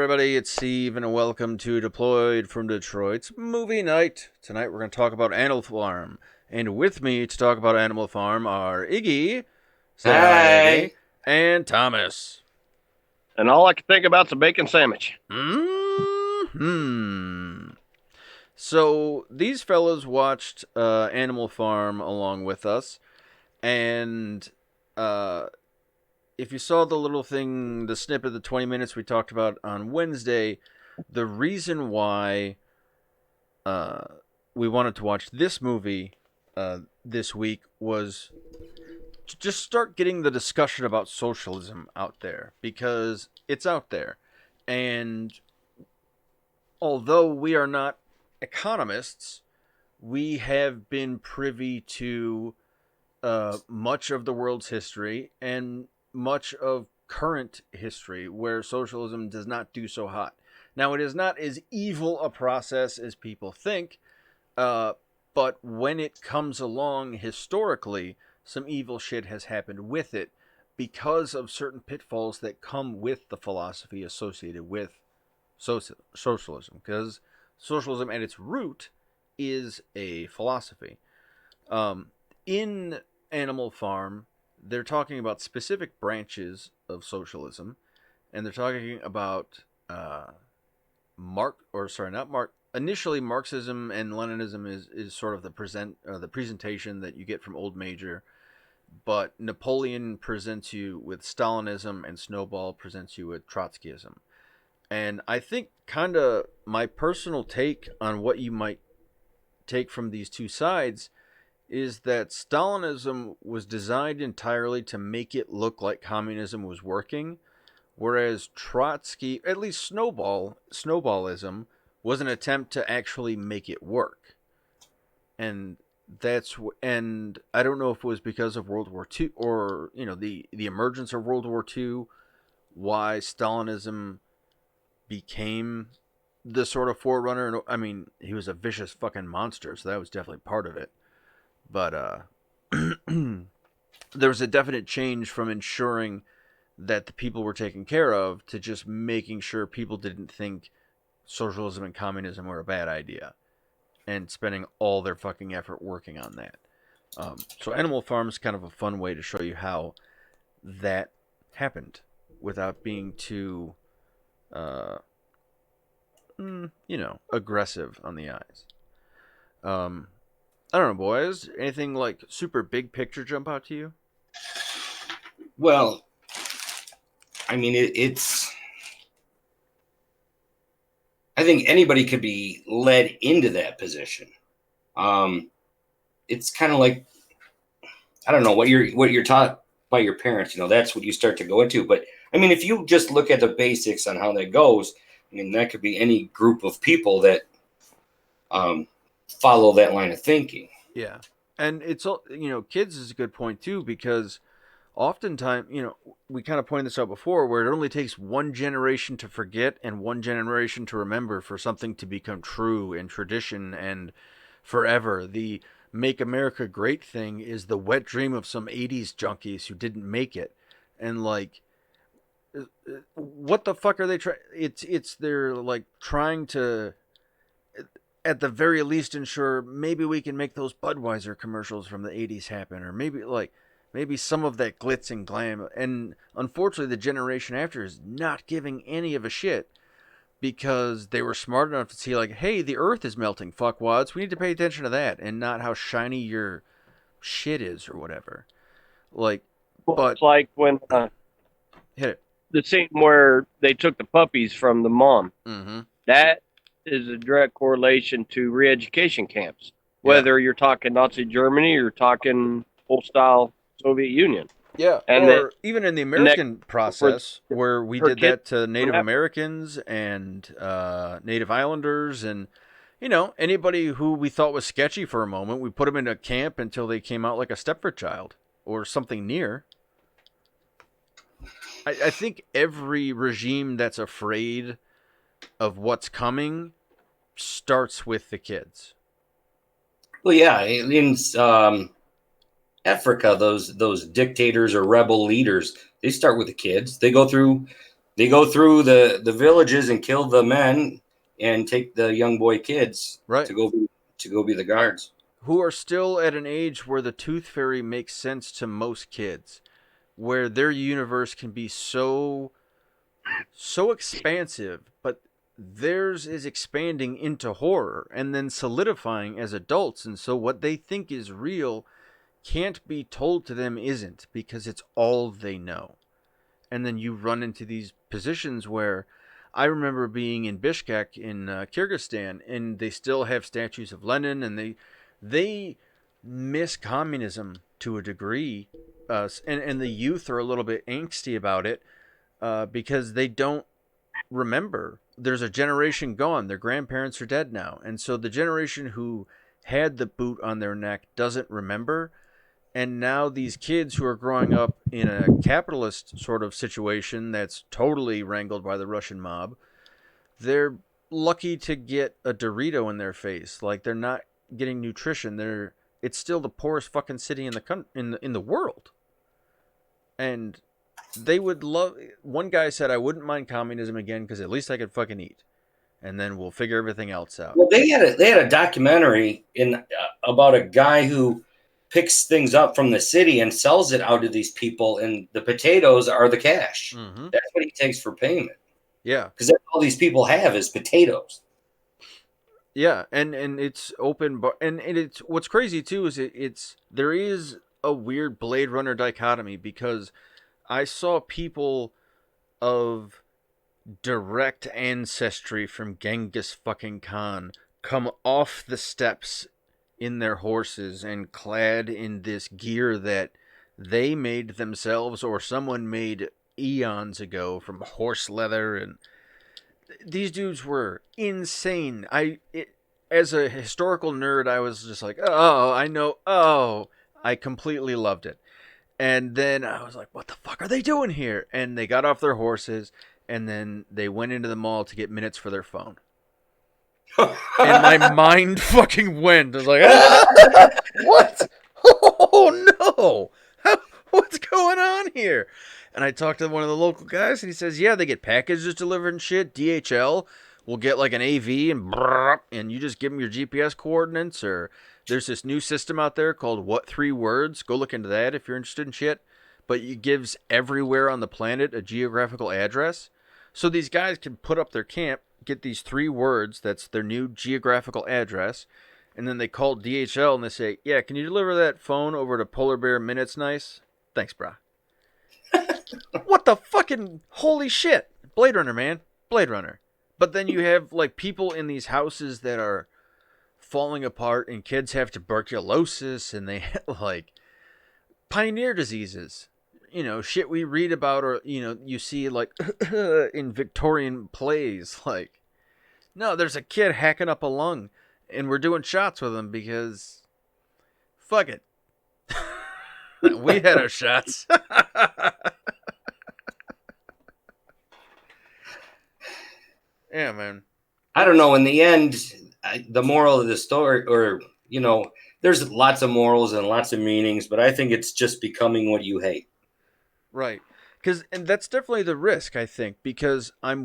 everybody, it's Steve, and welcome to Deployed from Detroit's Movie Night. Tonight we're going to talk about Animal Farm. And with me to talk about Animal Farm are Iggy, say hi, Hi. and Thomas. And all I can think about is a bacon sandwich. So these fellas watched Animal Farm along with us, and if you saw the little thing, the snippet, the 20 minutes we talked about on Wednesday, the reason why we wanted to watch this movie this week was to just start getting the discussion about socialism out there, because it's out there. And although we are not economists, we have been privy to much of the world's history and much of current history where socialism does not do so hot. Now, it is not as evil a process as people think, but when it comes along historically, some evil shit has happened with it because of certain pitfalls that come with the philosophy associated with socialism. Because socialism at its root is a philosophy. In Animal Farm, they're talking about specific branches of socialism, and they're talking about Initially, Marxism and Leninism is sort of the presentation that you get from Old Major, but Napoleon presents you with Stalinism, and Snowball presents you with Trotskyism. And I think kind of my personal take on what you might take from these two sides is that Stalinism was designed entirely to make it look like communism was working, whereas Trotsky, at least snowballism, was an attempt to actually make it work. And and I don't know if it was because of World War II or the emergence of World War II, why Stalinism became the sort of forerunner. I mean, he was a vicious fucking monster, so that was definitely part of it. But there was a definite change from ensuring that the people were taken care of to just making sure people didn't think socialism and communism were a bad idea, and spending all their fucking effort working on that. So Animal Farm is kind of a fun way to show you how that happened without being too, aggressive on the eyes. I don't know, boys. Anything like super big picture jump out to you? Well, I mean, it's. I think anybody could be led into that position. It's kind of like, I don't know what you're taught by your parents. That's what you start to go into. But I mean, if you just look at the basics on how that goes, I mean, that could be any group of people that follow that line of thinking. Yeah. And it's all, kids is a good point too, because oftentimes, we kind of pointed this out before, where it only takes one generation to forget and one generation to remember for something to become true and tradition and forever. The Make America Great thing is the wet dream of some 80s junkies who didn't make it. And like, what the fuck are they trying? They're like trying to, at the very least, ensure maybe we can make those Budweiser commercials from the 80s happen, or maybe some of that glitz and glam. And unfortunately, the generation after is not giving any of a shit, because they were smart enough to see, like, hey, the earth is melting, fuckwads. We need to pay attention to that and not how shiny your shit is or whatever. Like, Well, but it's like when hit it. the scene where they took the puppies from the mom. Mm-hmm. That is a direct correlation to re-education camps. Yeah. Whether you're talking Nazi Germany or you're talking old-style Soviet Union. Yeah, And or even in the American process, where we her did that kids to Native have- Americans and Native Islanders, and anybody who we thought was sketchy for a moment, we put them in a camp until they came out like a Stepford child or something near. I think every regime that's afraid of what's coming starts with the kids. Well, yeah, in Africa, those dictators or rebel leaders, they start with the kids. They go through, They go through the villages and kill the men and take the young boy kids Right. to go be the guards. Who are still at an age where the Tooth Fairy makes sense to most kids, where their universe can be so expansive, but theirs is expanding into horror and then solidifying as adults, and so what they think is real can't be told to them isn't, because it's all they know. And then you run into these positions where I remember being in Bishkek in Kyrgyzstan, and they still have statues of Lenin, and they miss communism to a degree, and the youth are a little bit angsty about it because they don't remember. There's a generation gone. Their grandparents are dead now, and so the generation who had the boot on their neck doesn't remember. And now these kids who are growing up in a capitalist sort of situation that's totally wrangled by the Russian mob, they're lucky to get a Dorito in their face. Like, they're not getting nutrition. It's still the poorest fucking city in the world. And they would love. One guy said, "I wouldn't mind communism again because at least I could fucking eat, and then we'll figure everything else out." Well, they had a documentary about a guy who picks things up from the city and sells it out to these people, and the potatoes are the cash. Mm-hmm. That's what he takes for payment. Yeah, because that's all these people have is potatoes. Yeah, and it's open, but and it's what's crazy too is there is a weird Blade Runner dichotomy, because I saw people of direct ancestry from Genghis fucking Khan come off the steps in their horses and clad in this gear that they made themselves or someone made eons ago from horse leather, and these dudes were insane. As a historical nerd, I was just like, oh, I know, oh, I completely loved it. And then I was like, what the fuck are they doing here? And they got off their horses, and then they went into the mall to get minutes for their phone. And my mind fucking went. I was like, ah, what? Oh no! What's going on here? And I talked to one of the local guys, and he says, yeah, they get packages delivered and shit. DHL will get like an AV, and you just give them your GPS coordinates. Or there's this new system out there called What 3 Words. Go look into that if you're interested in shit. But it gives everywhere on the planet a geographical address. So these guys can put up their camp, get these 3 words, that's their new geographical address, and then they call DHL and they say, yeah, can you deliver that phone over to Polar Bear Minutes Nice? Thanks, brah. What the fucking holy shit? Blade Runner, man. Blade Runner. But then you have like people in these houses that are falling apart, and kids have tuberculosis, and they have like pioneer diseases. You know, shit we read about, or, you know, you see like in Victorian plays. Like, no, there's a kid hacking up a lung, and we're doing shots with him because fuck it. We had our shots. Yeah, man. I don't know. In the end, the moral of the story, or, you know, there's lots of morals and lots of meanings, but I think it's just becoming what you hate. Right. And that's definitely the risk, I think, because a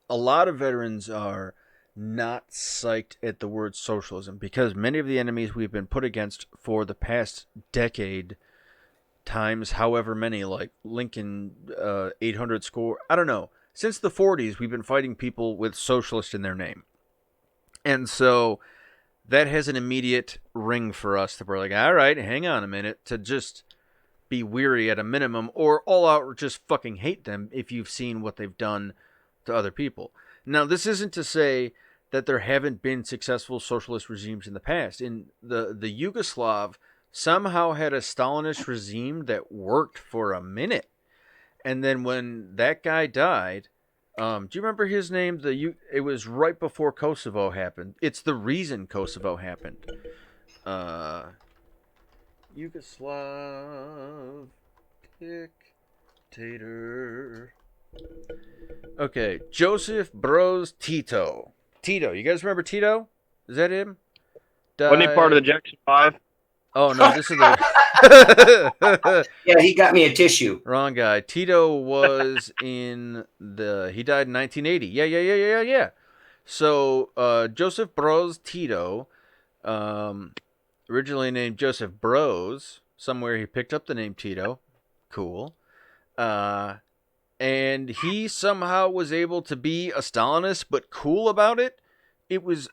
lot of veterans are not psyched at the word socialism, because many of the enemies we've been put against for the past decade times however many, like Lincoln, 800 score, I don't know. Since the 40s, we've been fighting people with socialist in their name. And so that has an immediate ring for us that we're like, all right, hang on a minute, to just be weary at a minimum, or all out just fucking hate them if you've seen what they've done to other people. Now, this isn't to say that there haven't been successful socialist regimes in the past. In the Yugoslav somehow had a Stalinist regime that worked for a minute. And then when that guy died, do you remember his name? It was right before Kosovo happened. It's the reason Kosovo happened. Yugoslav dictator. Okay, Joseph Broz Tito. Tito, you guys remember Tito? Is that him? Wasn't he part of the Jackson 5? Oh no, this is the Yeah, he got me a tissue. wrong guy. Tito was in the. He died in 1980. Yeah. So Joseph Broz Tito, um, originally named Joseph Broz. Somewhere he picked up the name Tito. Cool. Uh, and he somehow was able to be a Stalinist, but cool about it. It was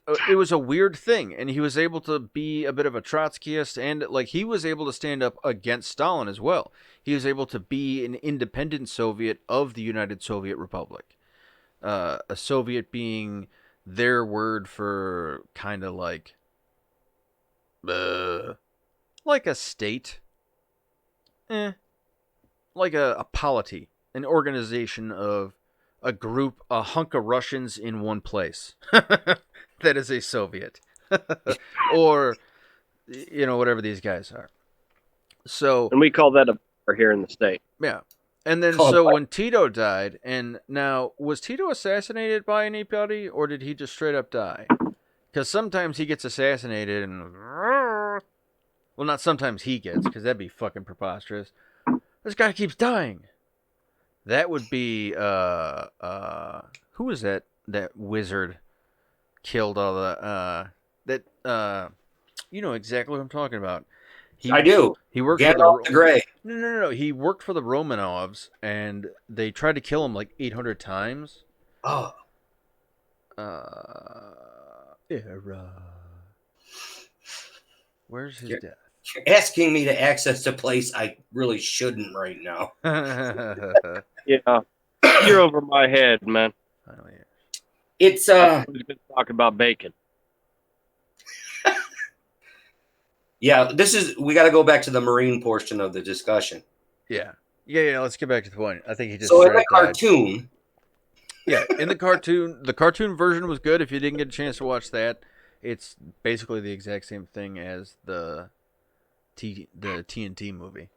a weird thing, and he was able to be a bit of a Trotskyist, and like he was able to stand up against Stalin as well. He was able to be an independent Soviet of the United Soviet Republic, a Soviet being their word for kind of like a state, eh, like a polity, an organization of a group, a hunk of Russians in one place. That is a Soviet. Or, whatever these guys are. So, And we call that a bar here in the state. yeah. And then, Called so what? when Tito died, and now, was Tito assassinated by anybody, or did he just straight up die? Because sometimes he gets assassinated, and. Well, not sometimes he gets, because that'd be fucking preposterous. This guy keeps dying. That would be who was that wizard killed all the you know exactly what I'm talking about. I do. He worked for the Gandalf the Grey. no. He worked for the Romanovs, and they tried to kill him like 800 times. Oh, Era. Where's his you're death? asking me to access a place I really shouldn't right now. Yeah. You're over my head, man. Oh, yeah. It's I was going to talk about bacon. yeah. We got to go back to the Marine portion of the discussion. Yeah. Let's get back to the point. I think he just So in straight the up died. cartoon, Yeah, in the cartoon version was good. If you didn't get a chance to watch that, it's basically the exact same thing as the TNT movie,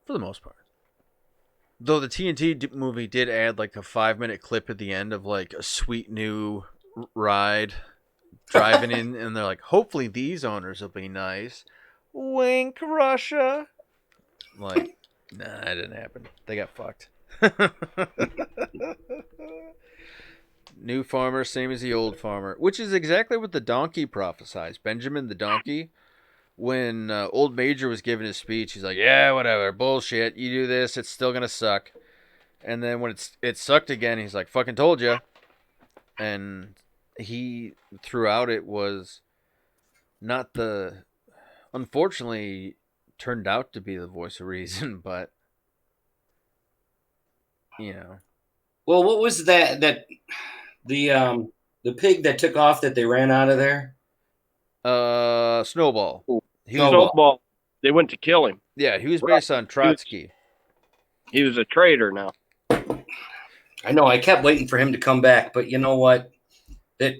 for the most part. Though the TNT movie did add like a 5-minute clip at the end of like a sweet new ride driving in, and they're like, hopefully these owners will be nice. Wink, Russia. Like, nah, that didn't happen. They got fucked. New farmer, same as the old farmer, which is exactly what the donkey prophesies. Benjamin the donkey, when old Major was giving his speech, he's like, "Yeah, whatever, bullshit. You do this, it's still gonna suck." And then when it sucked again, he's like, "Fucking told ya." And he throughout it was not the, unfortunately, turned out to be the voice of reason, but you know. well, what was that the pig that took off that they ran out of there? Snowball. He was, Snowball. Snowball. They went to kill him. yeah, he was based on Trotsky. He was a traitor now. I know. I kept waiting for him to come back, but you know what? That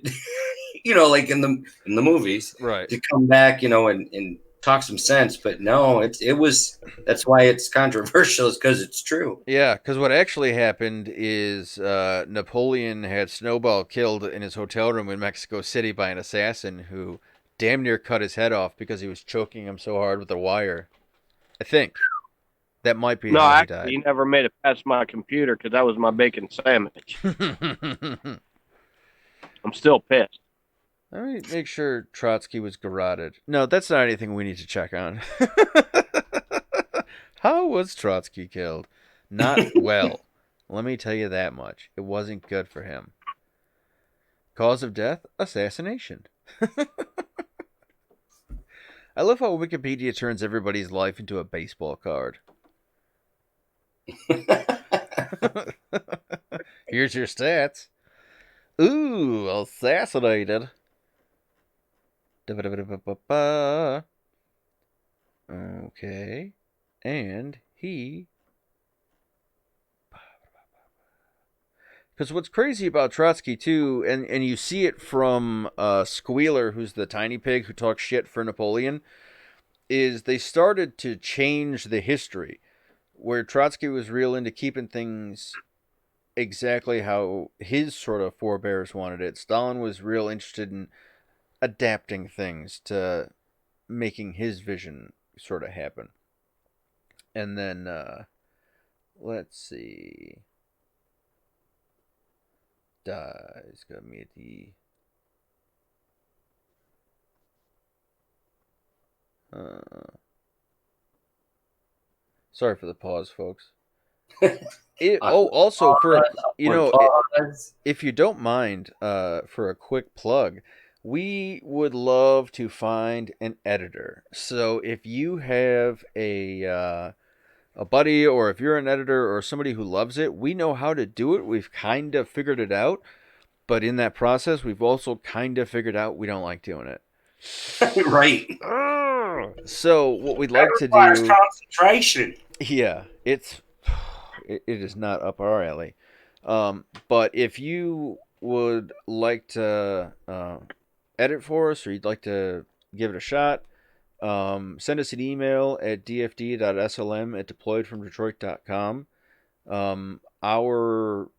like in the movies, Right. to come back, and talk some sense. But no, it was. That's why it's controversial, is because it's true. Yeah, because what actually happened is Napoleon had Snowball killed in his hotel room in Mexico City by an assassin who damn near cut his head off because he was choking him so hard with a wire. I think that might be No, how he actually, he never made it past my computer because that was my bacon sandwich. died. I'm still pissed. Let me make sure Trotsky was garroted. No, that's not anything we need to check on. How was Trotsky killed? Not well. Let me tell you that much. It wasn't good for him. Cause of death? Assassination. I love how Wikipedia turns everybody's life into a baseball card. Here's your stats. Ooh, assassinated. Okay. And he... Because what's crazy about Trotsky, too, and you see it from Squealer, who's the tiny pig who talks shit for Napoleon, is they started to change the history, where Trotsky was real into keeping things exactly how his sort of forebears wanted it. Stalin was real interested in adapting things to making his vision sort of happen. And then let's see. Dies got me at the. Sorry for the pause, folks. Also for if you don't mind, for a quick plug, we would love to find an editor. So if you have a buddy, or if you're an editor or somebody who loves it, we know how to do it. We've kind of figured it out, but in that process, we've also kind of figured out we don't like doing it. Right. So what we'd like to requires do, concentration. yeah, it is not up our alley. But if you would like to edit for us, or you'd like to give it a shot, send us an email at dfd.slm@deployedfromdetroit.com. Our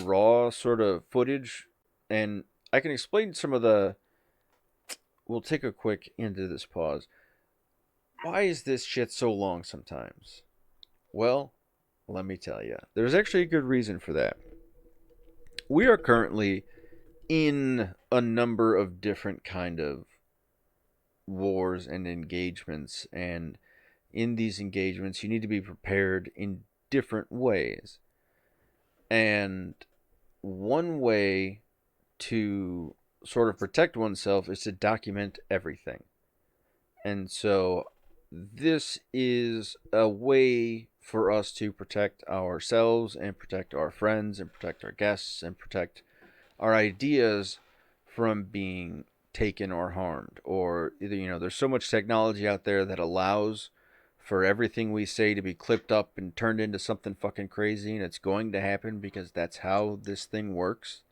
raw sort of footage, and I can explain some of the. We'll take a quick into this pause. Why is this shit so long sometimes? Well, let me tell you. There's actually a good reason for that. We are currently in a number of different kind of wars and engagements, and in these engagements you need to be prepared in different ways. And one way to sort of protect oneself is to document everything. And so this is a way for us to protect ourselves and protect our friends and protect our guests and protect our ideas from being taken or harmed. Or either, there's so much technology out there that allows for everything we say to be clipped up and turned into something fucking crazy, and it's going to happen because that's how this thing works.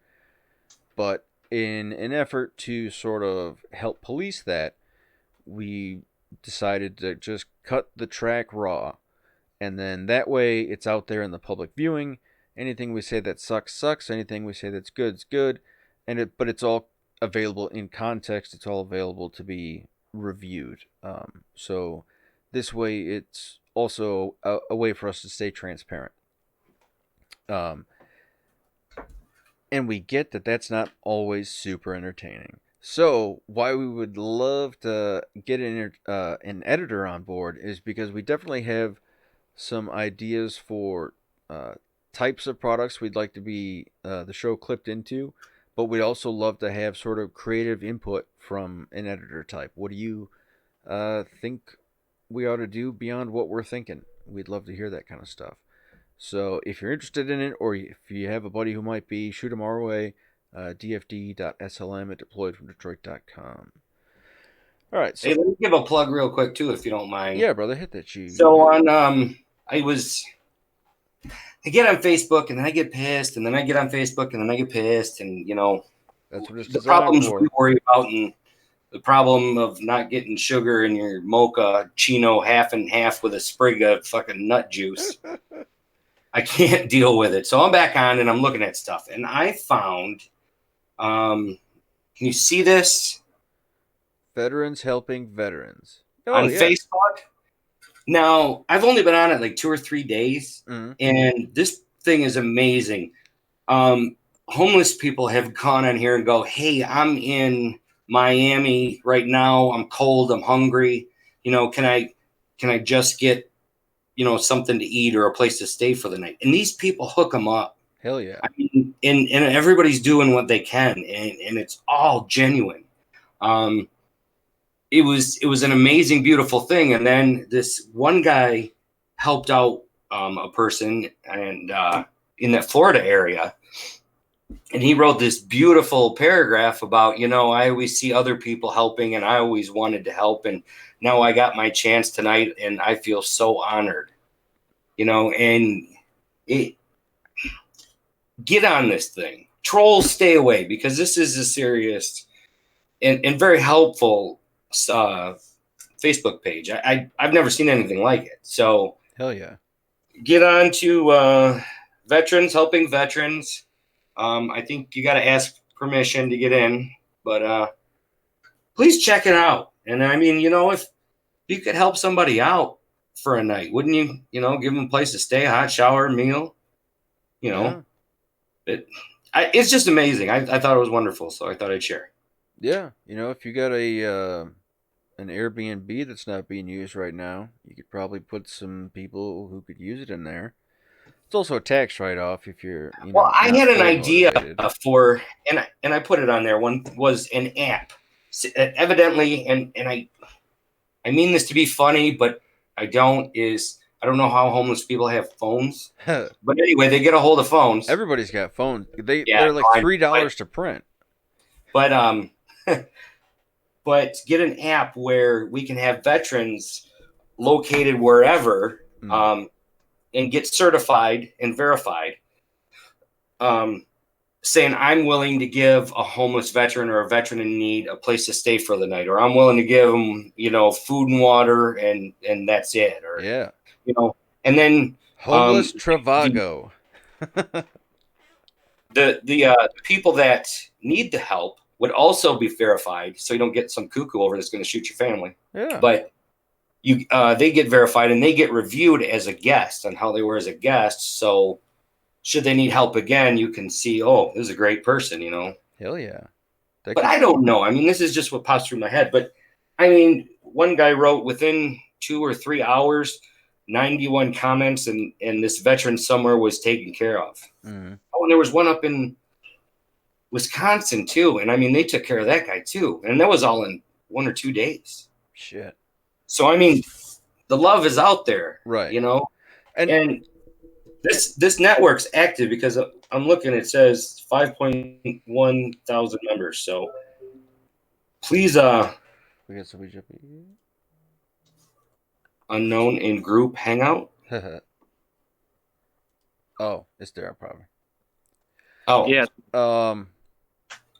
But in an effort to sort of help police that, we decided to just cut the track raw, and then that way it's out there in the public viewing. Anything we say that sucks. Anything we say that's good's good, but it's all available in context. It's all available to be reviewed. So this way, it's also a way for us to stay transparent. And we get that that's not always super entertaining. So why we would love to get an editor on board is because we definitely have some ideas for types of products we'd like to be the show clipped into, but we'd also love to have sort of creative input from an editor type. What do you think we ought to do beyond what we're thinking? We'd love to hear that kind of stuff. So if you're interested in it, or if you have a buddy who might be, shoot them our way. dfd.slm@deployedfromdetroit.com. All right. So Hey, let me give a plug real quick too, if you don't mind. Yeah, brother, hit that. You. So on, I get on Facebook and then I get pissed, and then I get on Facebook and then I get pissed, and That's what it's the designed problems for. we worry about, and the problem of not getting sugar in your mocha chino half and half with a sprig of fucking nut juice. I can't deal with it. So I'm back on and I'm looking at stuff, and I found, can you see this? Veterans helping veterans. On Facebook. Now, I've only been on it like 2 or 3 days, and this thing is amazing. Homeless people have gone on here and go, hey, I'm in Miami right now. I'm cold. I'm hungry. Can I just get, something to eat or a place to stay for the night? And these people hook them up. Hell yeah. I mean, and everybody's doing what they can, and it's all genuine. It was an amazing, beautiful thing. And then this one guy helped out a person and in that Florida area. And he wrote this beautiful paragraph about, I always see other people helping and I always wanted to help. And now I got my chance tonight and I feel so honored, and get on this thing. Trolls, stay away, because this is a serious and very helpful Facebook page. I've never seen anything like it. So hell yeah, get on to veterans helping veterans. I think you got to ask permission to get in, but please check it out. And I mean, if you could help somebody out for a night, wouldn't you? Give them a place to stay, a hot shower, meal. You know, Yeah. it's just amazing. I thought it was wonderful, so I thought I'd share. Yeah. If you got an Airbnb that's not being used right now, you could probably put some people who could use it in there. It's also a tax write-off if you're, Well, I not had an fully idea motivated. for, and I put it on there. One was an app, evidently, and I mean this to be funny, but I don't. I don't know how homeless people have phones, but anyway, they get a hold of phones. Everybody's got phones. Yeah, They're like fine, $3 to print. but but get an app where we can have veterans located wherever, Mm. and get certified and verified, saying I'm willing to give a homeless veteran or a veteran in need a place to stay for the night, or I'm willing to give them, food and water, and that's it, or Yeah. and then Homeless the Travago. the people that need the help would also be verified, so you don't get some cuckoo over that's going to shoot your family. Yeah. But they get verified and they get reviewed as a guest on how they were as a guest. So should they need help again, you can see, oh, this is a great person, Hell yeah. But I don't know. I mean, this is just what pops through my head. But I mean, one guy wrote within 2 or 3 hours, 91 comments, and this veteran somewhere was taken care of. Mm. Oh, and there was one up in Wisconsin too, and I mean, they took care of that guy too, and that was all in 1 or 2 days. Shit. So I mean, the love is out there, Right. and this network's active because I'm looking. It says 5.1 thousand members. So please, We got somebody jumping. unknown in group hangout. Oh, it's there probably. Oh, Yeah,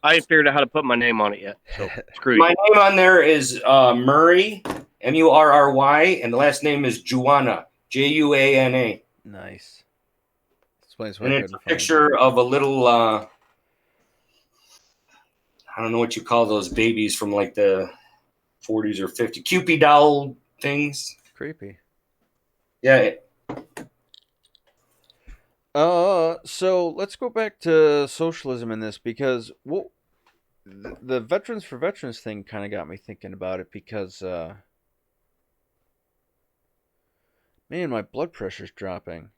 I ain't figured out how to put my name on it yet. So screw you. my name on there is Murray, Murry, and the last name is Juana, Juana. Nice. Explains why And I it's couldn't a find picture of a little, I don't know what you call those babies from like the 40s or 50s, Cupid doll things. it. Creepy. Yeah. So let's go back to socialism in this because the Veterans for Veterans thing kind of got me thinking about it because man, my blood pressure's dropping.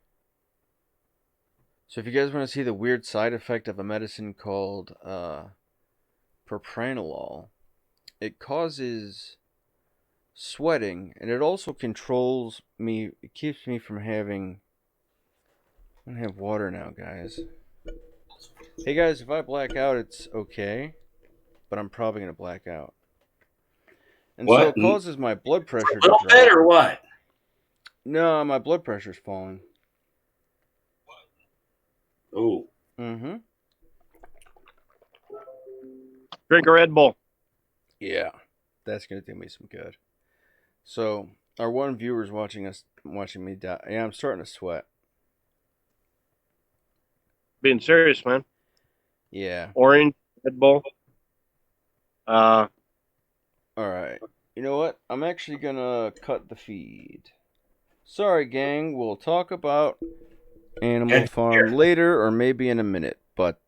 So if you guys want to see the weird side effect of a medicine called propranolol, it causes sweating and it also controls me. It keeps me from having. I'm gonna have water now, guys. Hey guys, if I black out, it's okay, but I'm probably gonna black out. And so What? it causes my blood pressure A to little drop. bit or what? No, my blood pressure's falling. Oh. Mm-hmm. Drink a Red Bull. Yeah, that's gonna do me some good. So our one viewer's watching me die. Yeah, I'm starting to sweat. Being serious, man. Yeah. Orange, Red Bull. All right. You know what? I'm actually gonna cut the feed. Sorry, gang. We'll talk about Animal Farm later, or maybe in a minute. But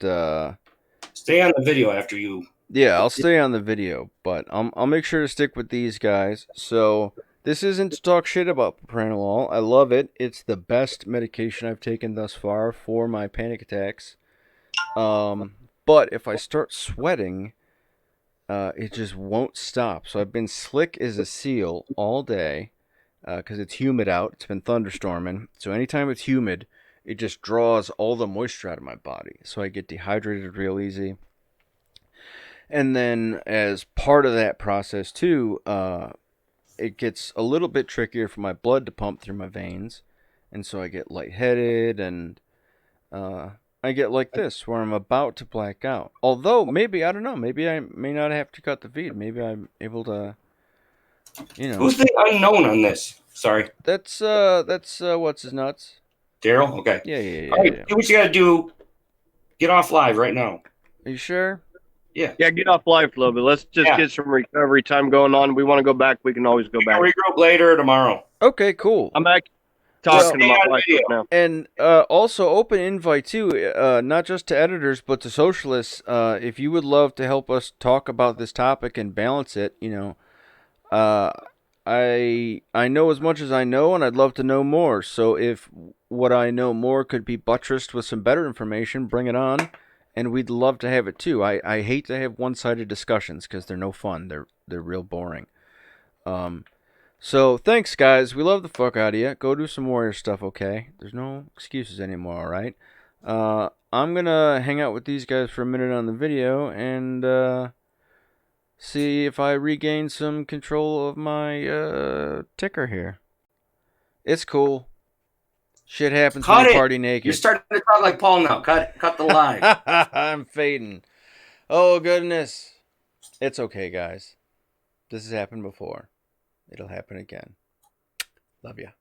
Stay on the video after you. yeah, I'll stay on the video, but I'll make sure to stick with these guys. So this isn't to talk shit about propranolol. I love it. It's the best medication I've taken thus far for my panic attacks. But if I start sweating, it just won't stop. So I've been slick as a seal all day because it's humid out. It's been thunderstorming. So anytime it's humid, it just draws all the moisture out of my body. So I get dehydrated real easy. And then as part of that process too, it gets a little bit trickier for my blood to pump through my veins. And so I get lightheaded and I get like this where I'm about to black out. Although maybe, I don't know, maybe I may not have to cut the feed. Maybe I'm able to, Who's the unknown on this? Sorry. That's what's his nuts? Daryl? Okay. Yeah. All right, do what you got to do. Get off live right now. Are you sure? Yeah. Yeah, get off life a little bit. Let's just Yeah. get some recovery time going on. We want to go back. We can always go We back. can regroup later or tomorrow. Okay, cool. I'm back Just talking stay about on life video. right now. And also open invite too, not just to editors but to socialists. If you would love to help us talk about this topic and balance it, uh, I know as much as I know, and I'd love to know more. So if what I know more could be buttressed with some better information, bring it on, and we'd love to have it too. I hate to have one-sided discussions because they're no fun. They're real boring. So thanks, guys. We love the fuck out of you. Go do some warrior stuff, okay? There's no excuses anymore, all right? I'm gonna hang out with these guys for a minute on the video and see if I regain some control of my ticker here. It's cool. Shit happens when Cut you it. party naked. You're starting to talk like Paul now. Cut the line. I'm fading. Oh goodness. It's okay, guys. This has happened before. It'll happen again. Love ya.